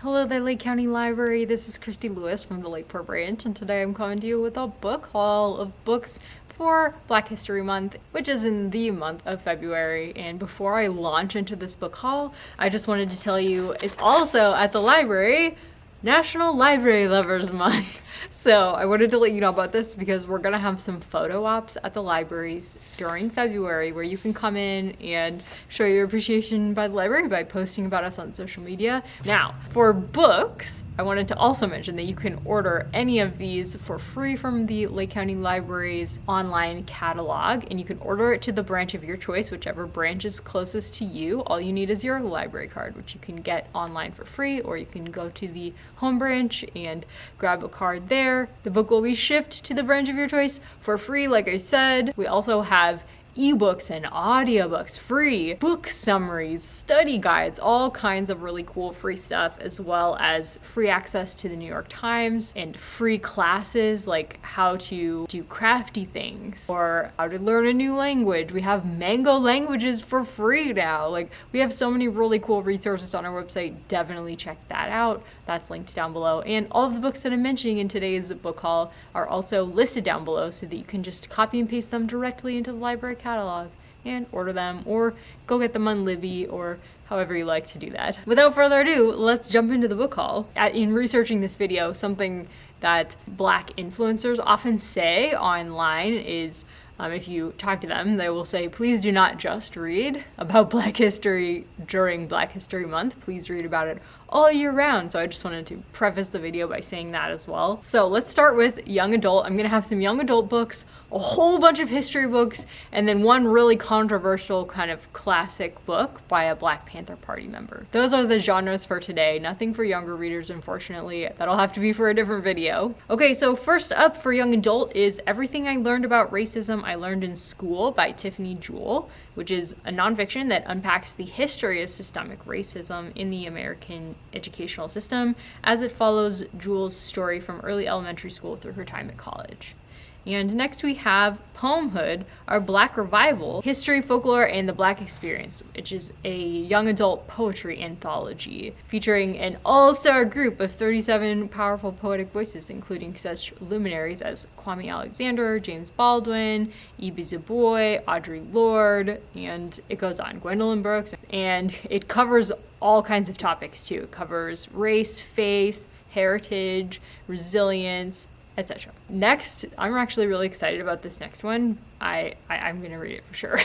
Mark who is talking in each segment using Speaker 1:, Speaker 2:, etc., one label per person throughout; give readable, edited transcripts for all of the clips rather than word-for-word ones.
Speaker 1: Hello there, Lake County Library. This is Christy Lewis from the Lakeport branch, and today I'm coming to you with a book haul of books for Black History Month, which is in the month of February. And before I launch into this book haul, I just wanted to tell you it's also at the library National Library Lovers Month. So I wanted to let you know about this because we're gonna have some photo ops at the libraries during February where you can come in and show your appreciation by the library by posting about us on social media. Now, for books, I wanted to also mention that you can order any of these for free from the Lake County Library's online catalog, and you can order it to the branch of your choice, whichever branch is closest to you. All you need is your library card, which you can get online for free, or you can go to the home branch and grab a card there. The book will be shipped to the branch of your choice for free, like I said. We also have ebooks and audiobooks, free book summaries, study guides, all kinds of really cool free stuff, as well as free access to the New York Times and free classes like how to do crafty things or how to learn a new language. We have Mango Languages for free now. Like, we have so many really cool resources on our website. Definitely check that out. That's linked down below. And all of the books that I'm mentioning in today's book haul are also listed down below so that you can just copy and paste them directly into the library catalog and order them, or go get them on Libby, or however you like to do that. Without further ado, let's jump into the book haul. In researching this video, something that Black influencers often say online is, if you talk to them, they will say, please do not just read about Black history during Black History Month. Please read about it all year round. So I just wanted to preface the video by saying that as well. So let's start with young adult. I'm gonna have some young adult books, a whole bunch of history books, and then one really controversial kind of classic book by a Black Panther Party member. Those are the genres for today. Nothing for younger readers, unfortunately. That'll have to be for a different video. Okay, so first up for young adult is Everything I Learned About Racism I Learned in School by Tiffany Jewell, which is a nonfiction that unpacks the history of systemic racism in the American educational system as it follows Jewell's story from early elementary school through her time at college. And next we have Poemhood, our Black revival, History, Folklore, and the Black Experience, which is a young adult poetry anthology featuring an all-star group of 37 powerful poetic voices, including such luminaries as Kwame Alexander, James Baldwin, E.B. Du Bois, Audre Lorde, and it goes on, Gwendolyn Brooks. And it covers all kinds of topics too. It covers race, faith, heritage, resilience, etc. Next, I'm actually really excited about this next one. I'm gonna read it for sure.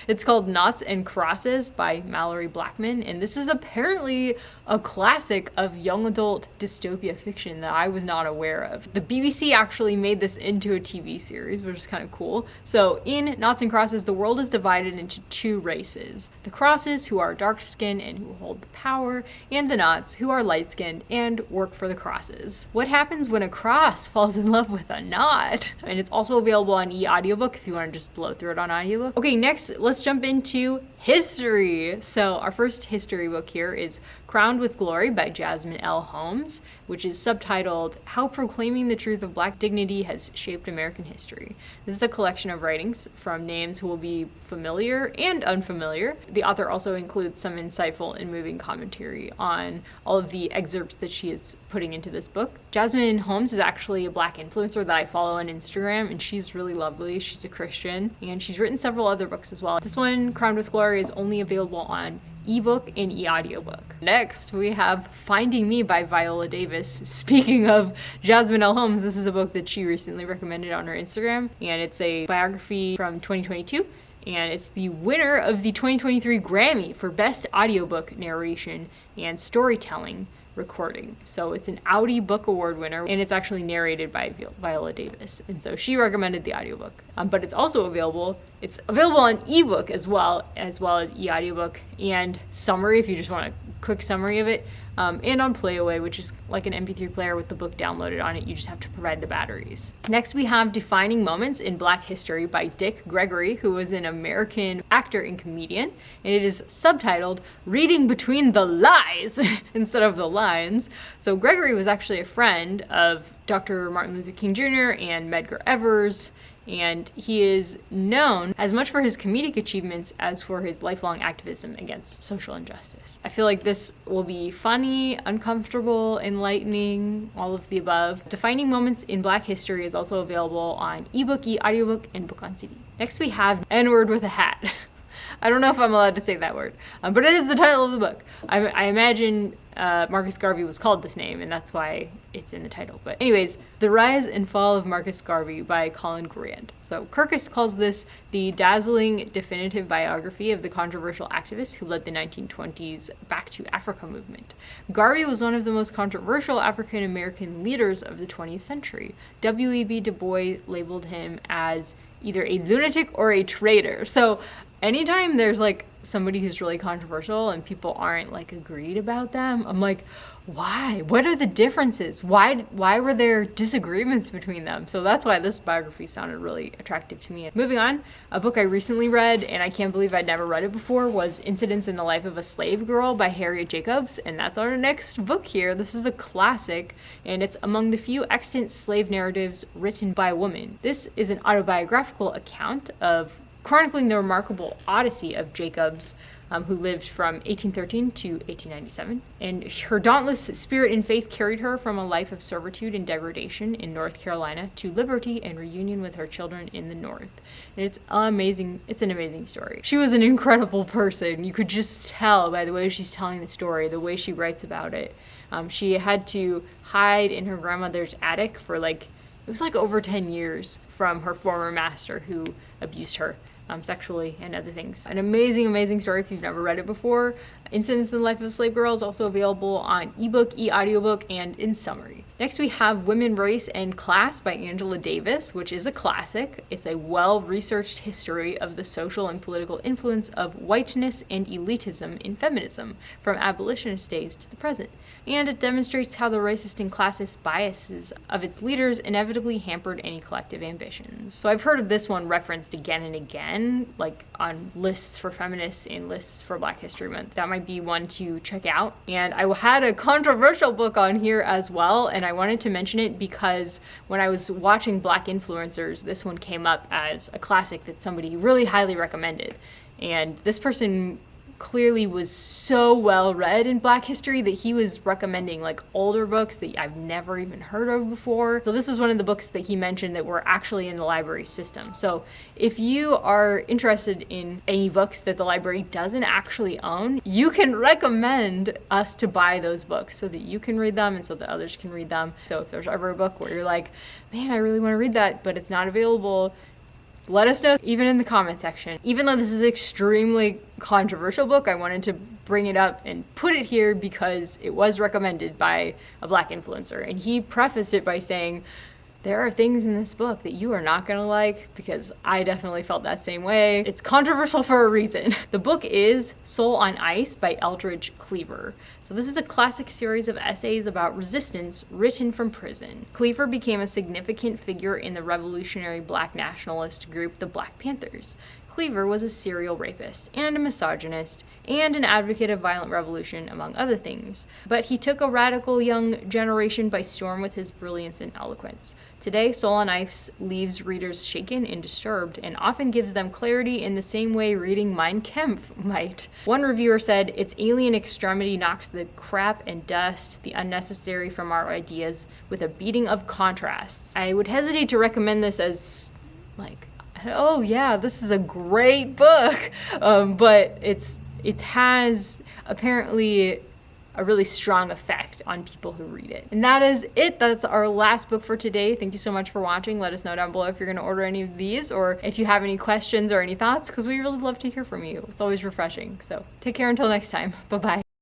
Speaker 1: It's called Noughts and Crosses by Malorie Blackman, and this is apparently a classic of young adult dystopia fiction that I was not aware of. The BBC actually made this into a TV series, which is kind of cool. So in Noughts and Crosses, the world is divided into two races. The Crosses, who are dark-skinned and who hold the power, and the Noughts, who are light-skinned and work for the Crosses. What happens when a Cross falls in love with a Knot? And it's also available on e-audiobook if you want to just blow through it on audiobook. Okay, next, let's jump into history. So our first history book here is Crowned with Glory by Jasmine L. Holmes, which is subtitled How Proclaiming the Truth of Black Dignity Has Shaped American History. This is a collection of writings from names who will be familiar and unfamiliar. The author also includes some insightful and moving commentary on all of the excerpts that she is putting into this book. Jasmine Holmes is actually a Black influencer that I follow on Instagram, and she's really lovely. She's a Christian, and she's written several other books as well. This one, Crowned with Glory, is only available on ebook and e-audiobook. Next, we have Finding Me by Viola Davis. Speaking of Jasmine L. Holmes, this is a book that she recently recommended on her Instagram, and it's a biography from 2022, and it's the winner of the 2023 Grammy for Best Audiobook Narration and Storytelling Recording. So it's an Audi Book Award winner, and it's actually narrated by Viola Davis. And so she recommended the audiobook. But it's also available. It's available on ebook as well as e-audiobook and summary if you just want a quick summary of it. And on Playaway, which is like an MP3 player with the book downloaded on it. You just have to provide the batteries. Next, we have Defining Moments in Black History by Dick Gregory, who is an American actor and comedian. And it is subtitled Reading Between the Lies instead of the lines. So Gregory was actually a friend of Dr. Martin Luther King Jr. and Medgar Evers, and he is known as much for his comedic achievements as for his lifelong activism against social injustice. I feel like this will be funny, uncomfortable, enlightening, all of the above. Defining Moments in Black History is also available on ebook, e-audiobook, and book on CD. Next we have N-Word with a Hat. I don't know if I'm allowed to say that word, but it is the title of the book. I imagine Marcus Garvey was called this name, and that's why it's in the title. But anyways, The Rise and Fall of Marcus Garvey by Colin Grant. So Kirkus calls this the dazzling definitive biography of the controversial activist who led the 1920s Back to Africa movement. Garvey was one of the most controversial African-American leaders of the 20th century. W.E.B. Du Bois labeled him as either a lunatic or a traitor. So anytime there's like somebody who's really controversial and people aren't like agreed about them, I'm like, why? What are the differences? Why were there disagreements between them? So that's why this biography sounded really attractive to me. Moving on, a book I recently read, and I can't believe I'd never read it before, was Incidents in the Life of a Slave Girl by Harriet Jacobs, and that's our next book here. This is a classic, and it's among the few extant slave narratives written by a woman. This is an autobiographical account of chronicling the remarkable odyssey of Jacobs, who lived from 1813 to 1897. And her dauntless spirit and faith carried her from a life of servitude and degradation in North Carolina to liberty and reunion with her children in the North. And it's amazing. It's an amazing story. She was an incredible person. You could just tell by the way she's telling the story, the way she writes about it. She had to hide in her grandmother's attic for it was over 10 years from her former master who abused her sexually and other things. An amazing, amazing story if you've never read it before. Incidents in the Life of a Slave Girl is also available on ebook, e-audiobook, and in summary. Next we have Women, Race, and Class by Angela Davis, which is a classic. It's a well-researched history of the social and political influence of whiteness and elitism in feminism, from abolitionist days to the present. And it demonstrates how the racist and classist biases of its leaders inevitably hampered any collective ambitions. So I've heard of this one referenced again and again, like on lists for feminists and lists for Black History Month. That might be one to check out. And I had a controversial book on here as well, and I wanted to mention it because when I was watching Black influencers, this one came up as a classic that somebody really highly recommended. And this person clearly was so well read in Black history that he was recommending like older books that I've never even heard of before. So this is one of the books that he mentioned that were actually in the library system. So if you are interested in any books that the library doesn't actually own, you can recommend us to buy those books so that you can read them and so that others can read them. So if there's ever a book where you're like, man, I really want to read that, but it's not available, let us know, even in the comment section. Even though this is an extremely controversial book, I wanted to bring it up and put it here because it was recommended by a Black influencer. And he prefaced it by saying, there are things in this book that you are not gonna like, because I definitely felt that same way. It's controversial for a reason. The book is Soul on Ice by Eldridge Cleaver. So this is a classic series of essays about resistance written from prison. Cleaver became a significant figure in the revolutionary Black nationalist group, the Black Panthers. Cleaver was a serial rapist and a misogynist and an advocate of violent revolution, among other things. But he took a radical young generation by storm with his brilliance and eloquence. Today, Soul on Ice leaves readers shaken and disturbed and often gives them clarity in the same way reading Mein Kampf might. One reviewer said, its alien extremity knocks the crap and dust, the unnecessary from our ideas, with a beating of contrasts. I would hesitate to recommend this as, like, oh yeah, this is a great book, but it has apparently a really strong effect on people who read it. And that is it. That's our last book for today. Thank you so much for watching. Let us know down below if you're going to order any of these or if you have any questions or any thoughts, because we really love to hear from you. It's always refreshing. So take care until next time. Bye-bye.